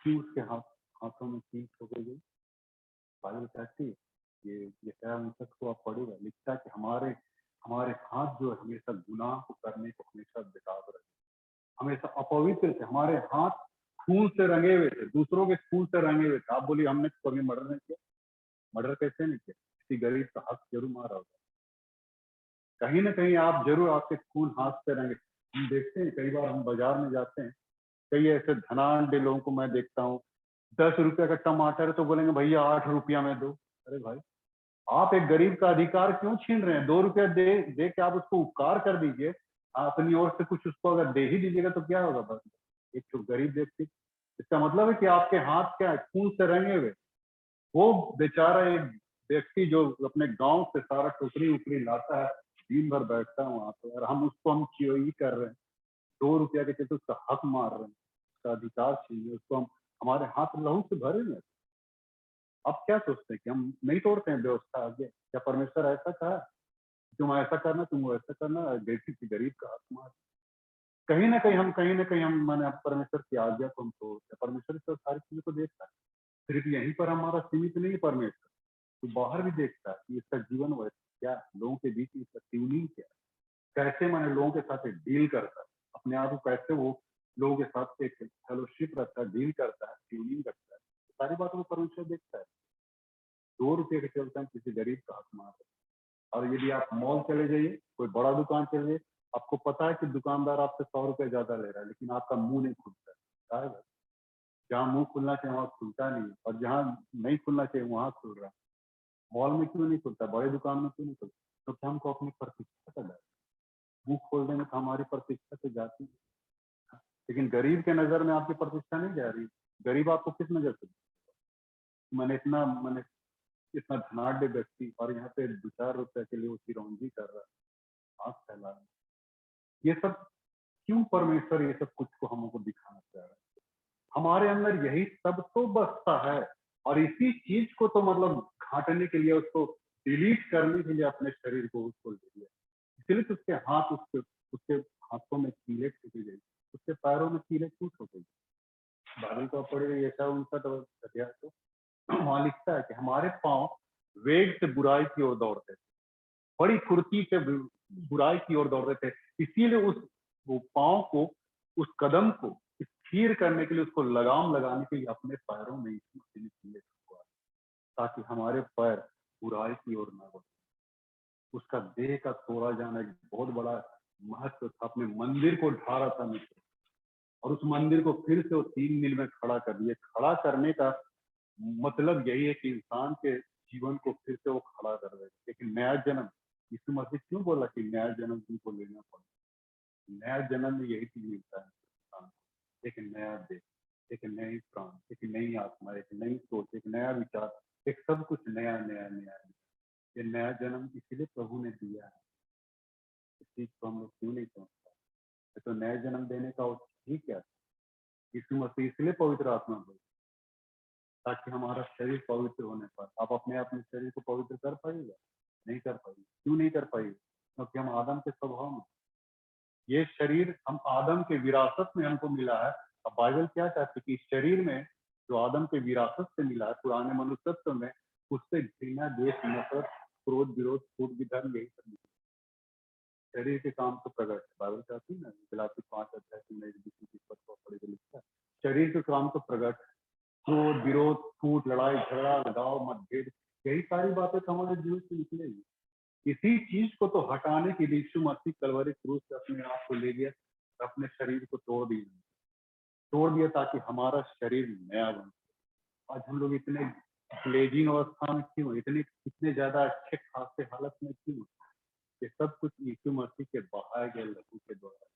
क्यों उसके हाथों में चीज हो गई? बाइबल कहती है, ये तक तो आप पढ़ेगा, लिखता है कि हमारे हमारे हाथ जो है हमेशा गुनाह को करने को हमेशा बेताब रहे, हमेशा अपवित्र थे, हमारे हाथ खून से रंगे हुए थे, दूसरों के खून से रंगे हुए थे। आप बोलिए हमने कभी मर्डर नहीं किया? मर्डर कैसे नहीं किया? किसी गरीब का हक जरूर मारा होगा, कहीं ना कहीं आप जरूर, आपके खून हाथ से रंगे। हम देखते हैं कई बार हम बाजार में जाते हैं, कई ऐसे धनाढ्य लोगों को मैं देखता हूँ, 10 रुपए का टमाटर है तो बोलेंगे भैया 8 रुपया में दो। अरे भाई, आप एक गरीब का अधिकार क्यों छीन रहे हैं? 2 रुपया दे के आप उसको उपकार कर दीजिए, आप अपनी ओर से कुछ उसको अगर दे ही दीजिएगा तो क्या होगा? बस एक तो गरीब व्यक्ति, इसका मतलब है कि आपके हाथ क्या है? खून से रंगे हुए। वो बेचारा एक व्यक्ति जो अपने गांव से सारा टोकरी उपरी लाता है, दिन भर बैठता है वहां पे, और हम चोरी कर रहे हैं, 2 रुपया के चलते उसका हक मार रहे हैं, उसका अधिकार छीन रहे, उसको हम हमारे हाथ लहू से भरे हुए। आप क्या सोचते हैं कि हम नहीं तोड़ते हैं व्यवस्था आगे? क्या परमेश्वर ऐसा कहा तुम ऐसा करना, तुम ऐसा करना, किसी गरीब का हक मार? कहीं ना कहीं हम माने परमेश्वर की आज्ञा को हम तोड़ते हैं। परमेश्वर तो सारी चीजों को देखता है, सिर्फ यहीं पर हमारा सीमित नहीं है परमेश्वर, तो बाहर भी देखता है कि इसका जीवन वैसे क्या है, लोगों के बीच इसका ट्यूनिंग क्या है, कैसे माने लोगों के साथ एक डील करता है, अपने आप को कैसे वो लोगों के साथ एक फेलोशिप रखता है, डील करता है, ट्यूनिंग करता है, सारी बातों को परमेश्वर देखता है। 2 रुपये के चलते हम किसी गरीब का हक मार रहे हैं। और यदि आप मॉल चले जाइए, कोई बड़ा दुकान चले जाइए, आपको पता है कि दुकानदार आपसे 100 रुपये ज्यादा ले रहा है, लेकिन आपका मुंह नहीं खुलता है। जहाँ मुंह खुलना चाहिए वहां खुलता नहीं, और जहाँ नहीं खुलना चाहिए वहां खुल रहा है। मॉल में क्यों नहीं खुलता? बड़े दुकान में क्यों नहीं खुलता? क्योंकि तो हमको अपनी प्रतिष्ठा का डर, मुंह खोल देंगे तो हमारी प्रतिष्ठा तो जाती है। लेकिन गरीब के नजर में आपकी प्रतिष्ठा नहीं जा रही। गरीब आपको किस नजर से? मैंने इतना धनाढ्य व्यक्ति, और यहाँ पे 2-4 रुपए के लिए वो चिरौंजी कर रहा है, आंख फैला रहा है। ये सब क्यों परमेश्वर ये सब कुछ को हमको दिखाना चाह रहा है? हमारे अंदर यही सब तो बसता है, और इसी चीज को तो मतलब घाटने के लिए, उसको डिलीट करने के लिए अपने शरीर को उसको ले लिया। इसलिए तो उसके हाथ, उसके हाथों में कीले टूटी गई, उसके पैरों में कीले टूट हो गई। बाइबल का पढ़े ऐसा 59 अध्याय तो वहां लिखता है कि हमारे पांव वेग से बुराई की ओर दौड़ते थे, बड़ी फुर्ती से बुराई की ओर दौड़ रहे थे। इसीलिए वो पांव को, उस कदम को स्थिर करने के लिए, उसको लगाम लगाने के लिए अपने पैरों में यीशु मसीह ने कीले ठुकवाए, ताकि हमारे पैर बुराई की ओर न बढ़े। उसका देह का तोड़ा जाना एक बहुत बड़ा महत्व था। अपने मंदिर को ढा रहा था मित्र, और उस मंदिर को फिर से वो 3 दिन में खड़ा कर दिए। खड़ा करने का मतलब यही है कि इंसान के जीवन को फिर से वो खड़ा कर दे। लेकिन नया जन्म, यीशु मसीह क्यों बोला कि नया जन्म तुमको लेना पड़ेगा? नया जन्म में यही चीज मिलता है इंसान को, एक नया देह, एक नई प्राण, एक नई आत्मा, एक नई सोच, एक नया विचार, एक सब कुछ नया नया नया। ये नया जन्म इसीलिए प्रभु ने दिया है। इस चीज को हम लोग क्यों नहीं समझते? तो नया जन्म देने का ठीक क्या? यीशु मसीह इसलिए पवित्र आत्मा दो, ताकि हमारा शरीर पवित्र होने पर। आप अपने शरीर को पवित्र कर पाइएगा? नहीं कर पाइए। क्यों नहीं कर पाइए? क्योंकि हम आदम के स्वभाव में, ये शरीर हम आदम के विरासत में हमको मिला है। अब बाइबल क्या कहती है कि इस शरीर में जो आदम के विरासत से मिला है, पुराने मनुष्यत्व में, उससे घृणा, द्वेष, नफरत, क्रोध, विरोध, फूट, विधर्म, यही सब शरीर के काम तो प्रकट है। बाइबल कहती है ना, गलाती 5 अध्याय में 20-21 को पढ़े तो लिखता है, शरीर के काम तो प्रकट है। क्रोध, विरोध, फूट, लड़ाई झगड़ा, लगाव, मतभेद, यही सारी बातें तो हमारे जीवन से निकलेगी। इसी चीज को तो हटाने के लिए यीशु मसीह कलवरी क्रूस से अपने आप को ले गया, अपने शरीर को तोड़ दिया ताकि हमारा शरीर नया बने। आज हम लोग इतने ग्लेजिंग अवस्था में क्यों, इतने ज्यादा अच्छे खासे हालत में क्यों? ये सब कुछ यीशु मसीह के बहाए गए लहू के द्वारा।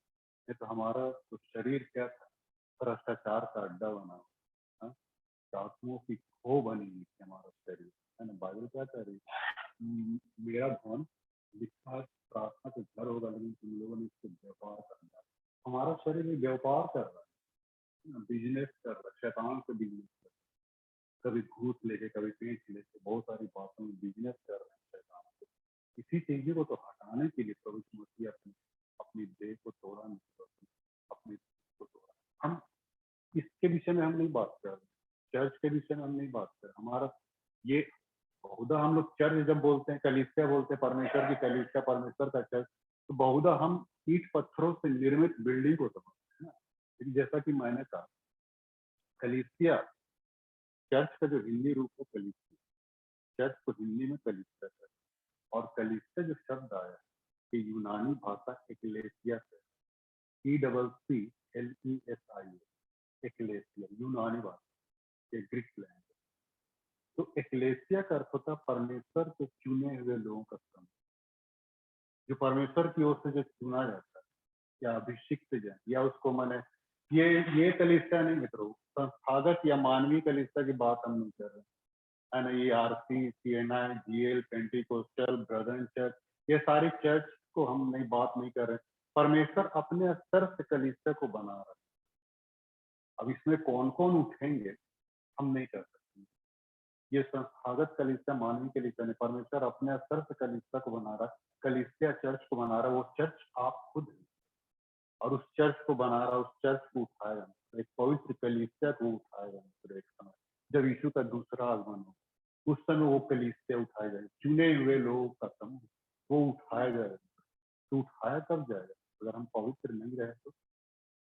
ये तो हमारा तो शरीर क्या था? भ्रष्टाचार का अड्डा बना हुआ, डाकुओं की खो बनी हुई थी हमारा शरीर, है ना? बाइबल क्या आश्चर्य में व्यापार कर रहा है, बिजनेस कर रहा है, शैतान से बिजनेस कर रहा है, कभी घूस लेके कभी पेंच लेके बहुत सारी बातों में बिजनेस कर रहे हैं शैतान से। इसी चीज को तो हटाने के लिए प्रभु यीशु मसीह अपनी अपनी देह को तोड़ा, नहीं अपनी को तोड़ा। हम इसके विषय में हम नहीं बात कर रहे, चर्च के विषय में हम नहीं बात कर रहे। हमारा ये बहुधा हम लोग चर्च जब बोलते हैं, कलीसिया बोलते हैं, परमेश्वर की कलीसिया, परमेश्वर का चर्च, तो बहुधा हम ईंट पत्थरों से निर्मित बिल्डिंग को समझते हैं ना। लेकिन जैसा कि मैंने कहा, कलीसिया, चर्च का जो हिंदी रूप है कलीसिया, चर्च को हिंदी में कलीसिया है, और कलीसिया जो शब्द आया है ये यूनानी भाषा एक्लेसिया से, ECCLESIA, एक्लेसिया यूनानी भाषा, ये ग्रीक लैंग्वेज। तो एक्लेसिया का अर्थ होता है परमेश्वर के चुने हुए लोगों का समूह, जो परमेश्वर की ओर से जो चुना जाता है या अभिषिक्त जन, या उसको मैंने ये कलीसिया नहीं मित्रों, संस्थागत या मानवीय कलीसिया की बात हम नहीं कर रहे है ना। ये RC, CNI, GL, Pentecostal, Brethren church, ये सारी चर्च को हम नहीं बात नहीं कर रहे। परमेश्वर अपने स्तर से कलीसिया को बना रहा है। अब इसमें कौन कौन उठेंगे हम नहीं कर सकते। ये संस्थागत कलीसिया, मानवीय कलीसिया नहीं, परमेश्वर अपने स्तर से कलीसिया को बना रहा है, कलीसिया चर्च को बना रहा है। वो चर्च आप खुद हैं, और उस चर्च को बना रहा है, उस चर्च को उठाएगा, एक पवित्र कलीसिया को उठाएगा एक समय जब यीशु का दूसरा आगमन हो, उस समय वो कलीसिया उठाए जाए, चुने हुए लोगों का समूह वो उठाया जाएगा। तो उठाया कब जाएगा? अगर हम पवित्र नहीं रहे तो।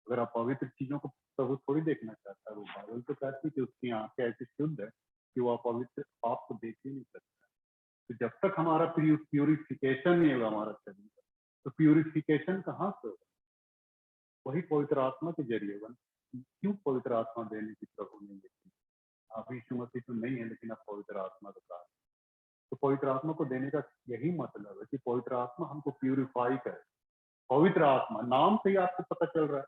अगर आप पवित्र चीजों को प्रभु थोड़ी देखना चाहता है, वो बाइबल तो कहती है कि उसकी आंखें ऐसी शुद्ध है कि वो पवित्र पाप को देख ही नहीं सकता। तो जब तक हमारा प्यूरिफिकेशन नहीं होगा हमारा शरीर का, तो प्यूरिफिकेशन कहाँ से होगा? वही पवित्र आत्मा के जरिए होगा। क्यों पवित्र आत्मा देने की प्रभु ने देखी? आप यीशु मसीह तो नहीं है, लेकिन आप पवित्र आत्मा का कारण। तो पवित्र आत्मा को देने का यही मतलब है कि पवित्र आत्मा हमको प्यूरिफाई करे। पवित्र आत्मा नाम से ही आपको पता चल रहा है,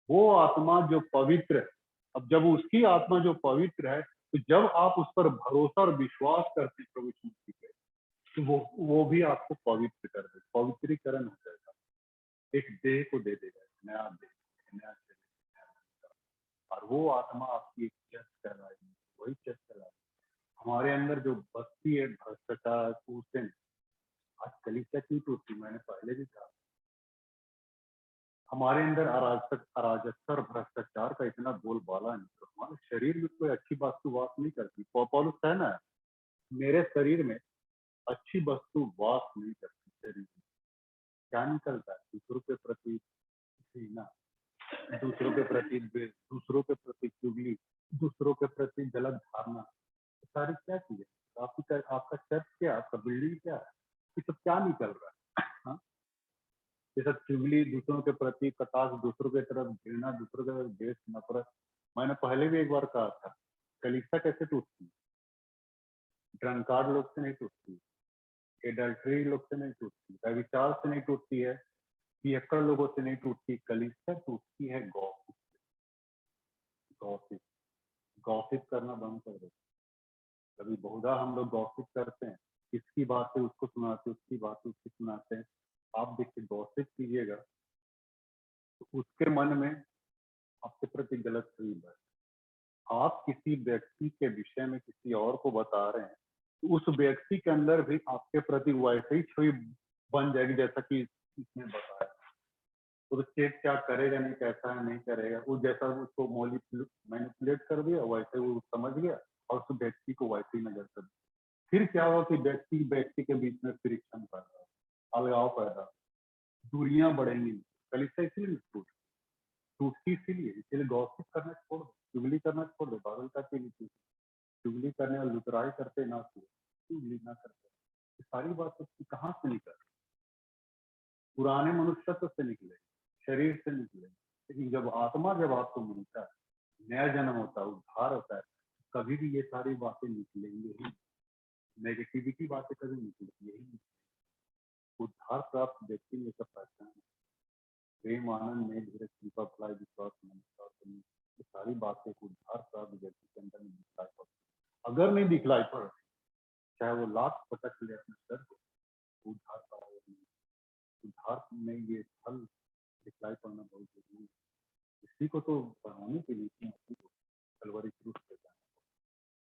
वो आत्मा जो पवित्र है। अब जब उसकी आत्मा जो पवित्र है, तो जब आप उस पर भरोसा और विश्वास करते हैं प्रभु यीशु मसीह पे, तो वो भी आपको पवित्र कर दे, पवित्रीकरण हो जाएगा, एक देह को दे देगा, नया देह, नया शरीर, और वो आत्मा आपकी एक चर्च कहलाएगी, वही चर्च कहलाएगी। हमारे अंदर जो बस्ती है भ्रष्टाचार, कुशन, आज कलीसिया क्यों टूटती? मैंने पहले भी कहा, हमारे अंदर अराजकता और भ्रष्टाचार का इतना बोलबाला नहीं, तो हमारे शरीर में कोई अच्छी वस्तु वास नहीं करती। पौलुस कहना है, मेरे शरीर में अच्छी वस्तु वास नहीं करती। शरीर में क्या निकलता है? दूसरों के प्रति घृणा, दूसरों के प्रति द्वेष, दूसरों के प्रति चुगली, दूसरों के प्रति गलत धारणा, सारी क्या चीजें? आपका चर्च क्या, आपका बिल्डिंग क्या है? ये सब क्या निकल रहा है? हाँ, ये सब चुगली, दूसरों के प्रति कटाक्ष, दूसरों की तरफ घृणा, दूसरों के तरफ द्वेष, नफरत। मैंने पहले भी एक बार कहा था, कलीसिया कैसे टूटती? ड्रंकार्ड लोग से नहीं टूटती, एडल्ट्री लोग से नहीं टूटती, व्यभिचार से नहीं टूटती है, पियक्कड़ लोगों से नहीं टूटती। कलीसिया टूटती है गॉसिप से। गॉसिप गॉसिप करना बंद कर दो। कभी बहुधा हम लोग गॉसिप करते हैं, इसकी बातें उसको सुनाते, उसकी बातें उसको सुनाते हैं। आप देखिए, गॉसिप कीजिएगा तो उसके मन में आपके प्रति गलत फील है। आप किसी व्यक्ति के विषय में किसी और को बता रहे हैं, तो उस व्यक्ति के अंदर भी आपके प्रति वैसे ही छवि बन जाएगी जैसा कि इसने बताया। तो चेक क्या करेगा, नहीं कैसा है, नहीं करेगा, वो जैसा उसको मैनिपुलेट कर दिया वैसे वो समझ गया, और उस व्यक्ति को वैसे ही नजर कर दिया। फिर क्या हुआ कि व्यक्ति के बीच में फ्रिक्शन पैदा, अलगाव पैदा, दूरियां बढ़ेंगी। कलीसिया इसीलिए टूटती इसीलिए गॉसिप करना छोड़ दो, चुगली करना छोड़ दो। बादल का चुगली करने और लुतराई करते ना, चुगली ना करते। ये सारी बात कहाँ से निकल? पुराने मनुष्यत्व से निकले, शरीर से निकले। लेकिन जब आपको मिलता है, नया जन्म होता है, उद्धार होता है, कभी भी ये सारी बातें निकलेंगे ही। नेगेटिविटी बातें कभी निकलेंगे ही नहीं। उद्धार प्राप्त व्यक्ति में सब पहचान है, प्रेम, आनंद, मेल, धीरज, कृपा, भलाई, विश्वास, ये सारी बातें उद्धार प्राप्त व्यक्ति के अंदर में दिखलाई पड़ती। अगर नहीं दिखलाई पड़, चाहे वो लाख पटक ले अपने सर को, उद्धार पाएगा नहीं। उद्धार में ये फल दिखलाई अप्लाई करना बहुत जरूरी है। इसी को तो बनाने के लिए इसी को कलवरी क्रूस कहते हैं।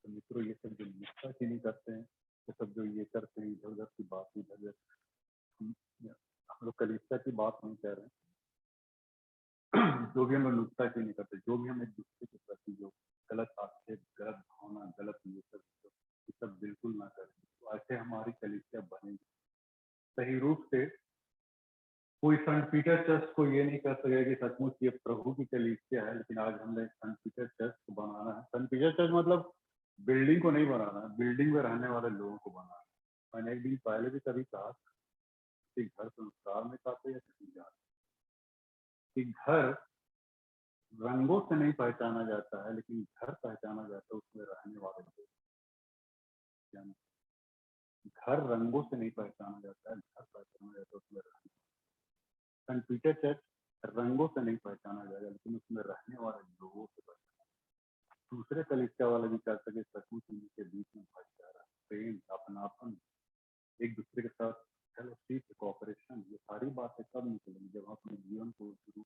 तो मित्रों, ये सब जो नुक्ताचीनी करते हैं, ये सब जो ये करते हैं, इधर उधर की बात, इधर उधर हम लोग कलीसिया की बात नहीं कह रहे हैं। जो भी हम लोग नुक्ताचीनी करते हैं, जो भी हम एक दूसरे के प्रति जो गलत आक्षेप, गलत भावना, गलत ये सब बिल्कुल ना करें। तो ऐसे हमारी कलीसिया बनेगी सही रूप से। कोई सेंट पीटर चर्च को ये नहीं कह सके कि सचमुच ये प्रभु की कलीसिया है, लेकिन आज हमने सेंट पीटर चर्च को बनाना है। सेंट पीटर चर्च मतलब बिल्डिंग को नहीं बनाना है, बिल्डिंग में रहने वाले लोगों को बनाना है। मैंने एक दिन पहले भी कभी कहा कि घर संस्कार में कहते या किसी जात कि घर रंगों से नहीं पहचाना जाता है, लेकिन घर पहचाना जाता है उसमें रहने वाले लोग। घर रंगों से नहीं पहचाना जाता है, घर पहचाना जाता है उसमें रहने। सेंट पीटर चर्च रंगों से नहीं पहचाना जाएगा, लेकिन उसमें रहने वाले लोगों से पहचाना। दूसरे कलीसिया वाले भी कह सके सचमुच उनके बीच में भाईचारा, प्रेम, अपनापन, एक दूसरे के साथ फेलोशिप, कोऑपरेशन, ये सारी बातें कब निकलेंगी जब हम अपने जीवन को शुरू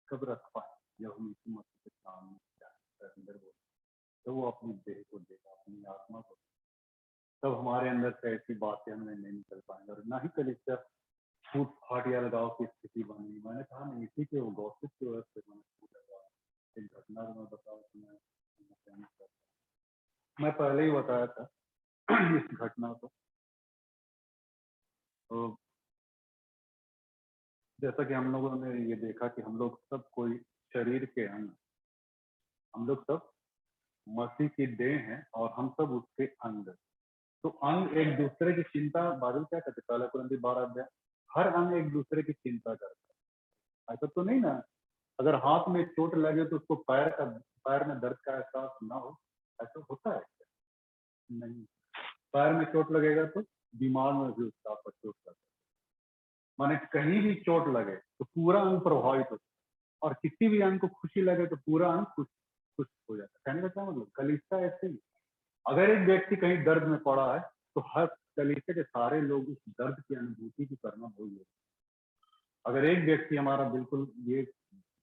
कब रख पाए, जब हम यीशु मसीह के सामने अंदर हो, तो वो अपनी देह को देगा, अपनी आत्मा को, तब हमारे अंदर से ऐसी बातें हमें नहीं निकल पाएंगे और ना ही कलीसिया फूट फाट या लगाव की स्थिति बनेगी। मैंने कहा नहीं, इसी के वो गॉसिप की वजह से मैंने फूट लगाया। एक घटना को मैं बताऊँ तो मैं पहले ही बताया था इस घटना को। तो जैसा कि हम लोगों ने ये देखा कि हम लोग सब कोई शरीर के अंग, हम लोग सब मसीह की देह हैं और हम सब उसके अंग। तो अंग एक दूसरे की चिंता, बाइबल क्या कहते हैं, पहला कुरिन्थी 12 अध्याय, हर अंग एक दूसरे की चिंता करता है। ऐसा तो नहीं ना, अगर हाथ में चोट लगे तो उसको पैर में दर्द का एहसास ना हो, ऐसा होता है क्या? नहीं। पैर में चोट लगेगा तो दिमाग में भी उसका चोट लगता है। माने कहीं भी चोट लगे तो पूरा अंग प्रभावित होता है, और किसी भी अंग को खुशी लगे तो पूरा अंग खुश खुश हो जाता है। कहने का क्या मतलब, कलीसिया ऐसे ही, अगर एक व्यक्ति कहीं दर्द में पड़ा है तो हर कलीसिया के सारे लोग उस दर्द की अनुभूति की करना भूल गए। अगर एक व्यक्ति हमारा बिल्कुल ये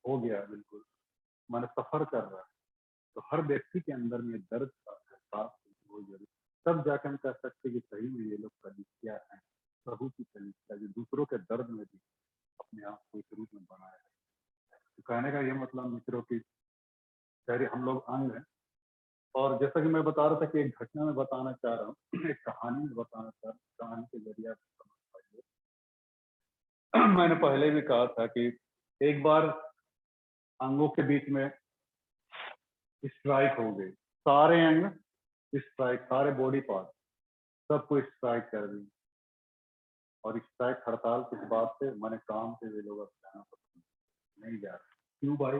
हो गया, बिल्कुल माने सफर कर रहा है, तो हर व्यक्ति के अंदर में दर्द का एहसास बहुत जरूरी, तब जाके हम कह सकते हैं कि सही में ये लोग कलीसिया हैं, प्रभु की कलीसिया जो दूसरों के दर्द में भी अपने आप को इस रूप में बनाया है। तो कहने का ये मतलब मित्रों की शरीर हम लोग अंग हैं। और जैसा कि मैं बता रहा था कि एक घटना में बताना चाह रहा हूँ, एक कहानी में बताना चाह रहा हूँ, कहानी के जरिए आप समझ पाइए। मैंने पहले भी कहा था कि एक बार अंगों के बीच में स्ट्राइक हो गई, सारे अंग स्ट्राइक, सारे बॉडी पार्ट सबको स्ट्राइक कर दी, और स्ट्राइक हड़ताल किस बात से, मैंने काम से वे लोग अब जाना पसंद नहीं जा रहे। क्यों भाई?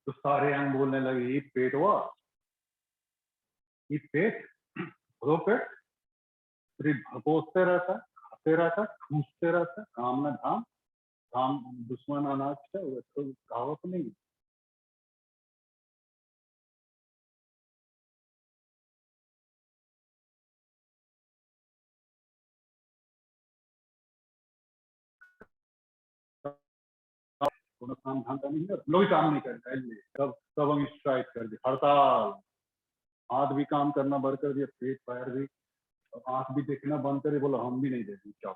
तो सारे अंग बोलने लगे, ये पेट हुआ, ये पेट, वो पेट सिर्फ भकोसते रहता, खाते रहता, ठूसते रहता, काम में धाम, काम दुश्मन अनाज है, वो तो कहावत नहीं। कोनो काम धंधा नहीं है, लोग काम नहीं करता, तब हम स्ट्राइक कर दी, हड़ताल, हाथ भी काम करना बंद कर दिया, पेट पैर भी, आंख भी देखना बंद कर दिया, बोला हम भी नहीं देते, क्या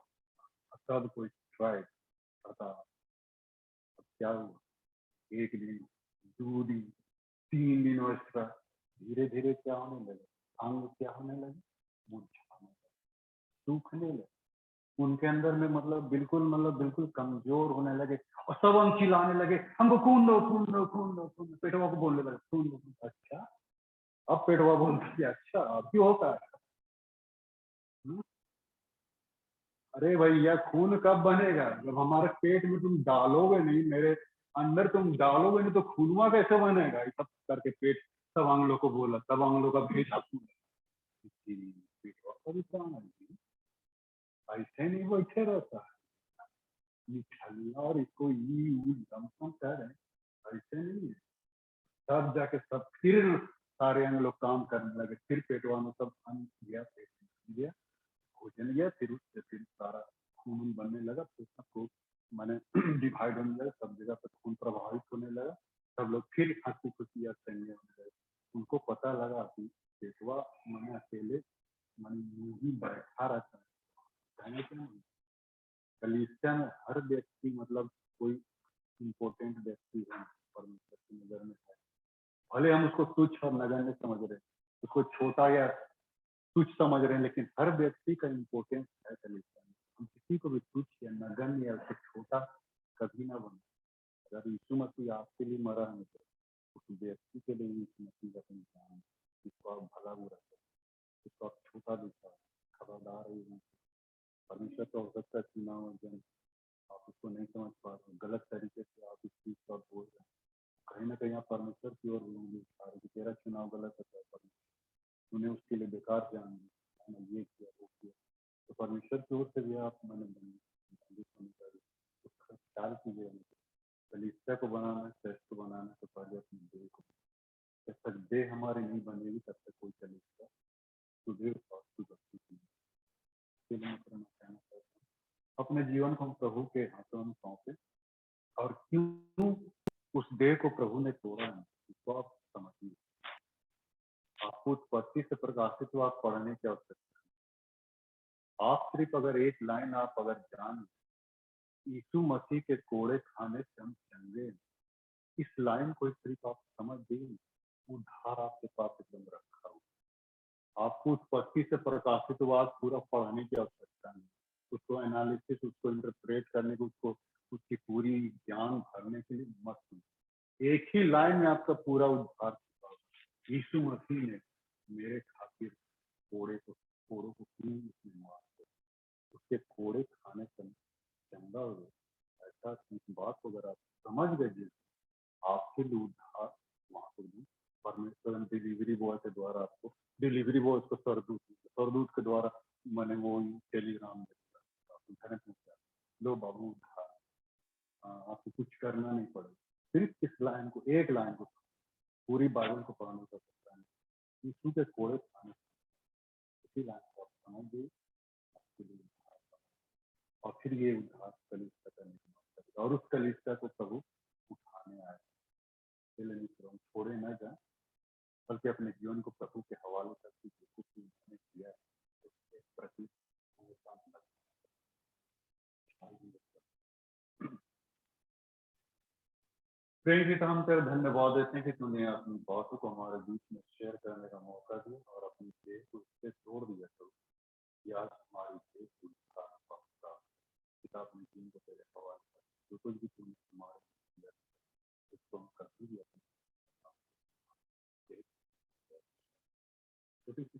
तब कोई स्ट्राइक हड़ताल। अब क्या हुआ, एक दिन, 2 दिन, 3 दिन, और इस तरह धीरे धीरे क्या होने लगे, अंग क्या होने लगे, मुरझाने लगे, सूखने लगे, उनके अंदर में मतलब बिल्कुल कमजोर होने लगे, और सब हम चिल्लाने लगे, हमको खून दो, खून दो, खून दो, खून दो, पेटवा को बोलने लगे खून दो। अच्छा, अब पेटवा बोलता है, अच्छा अब क्यों होता है? अरे भैया, खून कब बनेगा? जब हमारे पेट में तुम डालोगे नहीं, मेरे अंदर तुम डालोगे नहीं, तो खूनवा कैसे बनेगा? ये सब करके पेट सब अंगलों को बोला, सब अंगलों का भेजा पेटवा का भी काम है, ऐसे नहीं बैठे रहता है, और इसको दमसम कह रहे हैं, ऐसे नहीं है। तब जाके सब फिर सारे अंग लोग काम करने लगे, फिर पेटवा में सब अंग गया, पेट में गया, भोजन गया, फिर उससे फिर सारा खून बनने लगा, फिर सबको मैंने डिवाइड होने लगा, सब जगह पर खून प्रभावित होने लगा, सब लोग फिर हंसी खुशी या चंगे होने लगे। उनको पता लगा कि बेटवा मैंने अकेले मन यूं ही बैठा रहता है, कहने के नहीं। कलीसिया में हर व्यक्ति मतलब कोई इम्पोर्टेंट व्यक्ति है परमेश्वर की नजर में है, भले हम उसको तुच्छ और नगण्य समझ रहे हैं, उसको छोटा या तुच्छ समझ रहे हैं, लेकिन हर व्यक्ति का इम्पोर्टेंस है कलीसिया में। हम किसी को भी तुच्छ या नगण्य या उसको छोटा कभी ना बने। अगर यीशु मसीह आपके लिए मरा है तो उस व्यक्ति के लिए यीशु मसीह का इंसान है, जिसको आप भला बुरा करें, जिसको आप छोटा दिखा, खबरदार है। परमेश्वर का हो सकता है चुना हुआ जन, आप उसको नहीं समझ पा रहे, गलत तरीके से आप इस चीज को बोल रहे हैं, कहीं ना कहीं आप परमेश्वर की ओर उंगली उठा रहे, तेरा चुनाव गलत है परमेश्वर, तूने उसके लिए बेकार जान लिया, मैंने ये किया वो किया। तो परमेश्वर की ओर से भी आप मैंने उसका ख्याल कीजिए। कलीसिया को बनाना है, श्रेष्ठ को बनाना है, तो पहले अपनी देह को, जब तक देह हमारी नहीं बनेगी तब तक कोई कलीसिया सुदृढ़ और सुरक्षित नहीं। इसके लिए मैं कहना चाहता हूँ अपने जीवन को हम प्रभु के हाथों में सौंपे। और क्यों उस देह को प्रभु ने तोड़ा है इसको आप समझिए। आपको उत्पत्ति से प्रकाशित हुआ पढ़ने की आवश्यकता है। आप सिर्फ अगर एक लाइन आप अगर जान, यीशु मसीह के कोड़े खाने से हम चंगे, इस लाइन को सिर्फ आप समझ दें, उद्धार आपके पास एकदम रखा हुआ। आपको उत्पत्ति से प्रकाशित हुआ पूरा पढ़ने की आवश्यकता नहीं, उसको एनालिसिस, उसको इंटरप्रेट करने को, उसको उसकी पूरी ज्ञान भरने के लिए मत सुनिए। एक ही लाइन में आपका पूरा उद्धार छुपा हुआ। यीशु मसीह ने मेरे खातिर कोड़ों को क्यों उसने मार दिया, उसके कोड़े खाने से चंगा हो गया। ऐसा इस बात को अगर आप समझ गए, आपके लिए उद्धार वहां पर भी परमेश्वर डिलीवरी बॉय के द्वारा आपको, डिलीवरी बॉय उसको सरदूत के द्वारा मैंने वो टेलीग्राम घर पहुंचा, लो बाबू उद्धार, आपको कुछ करना नहीं पड़ेगा। सिर्फ इस लाइन को, एक लाइन को, पूरी बाइबल को पढ़ने का सकता है। यीशु के कोड़े खाने, इसी लाइन को आप समझ गए, आपके लिए उद्धार। और फिर ये उद्धार कलीसिया करने की बात करेगा, और उस कलीसिया को प्रभु उठाने आए। छोड़े न जाए, बल्कि अपने जीवन को प्रभु के हवाले करके जो कुछ उन्होंने किया है उसके प्रति प्रेम हम तेरा धन्यवाद देते हैं कि तूने अपनी बातों को हमारे बीच में शेयर करने का मौका दिया और अपनी देह को इससे जोड़ दिया। तो आज हमारी देह को किताब में जीवन को तेरे हवाले कर, जो कुछ भी तूने हमारे उसको हम करते भी अपने छोटी सी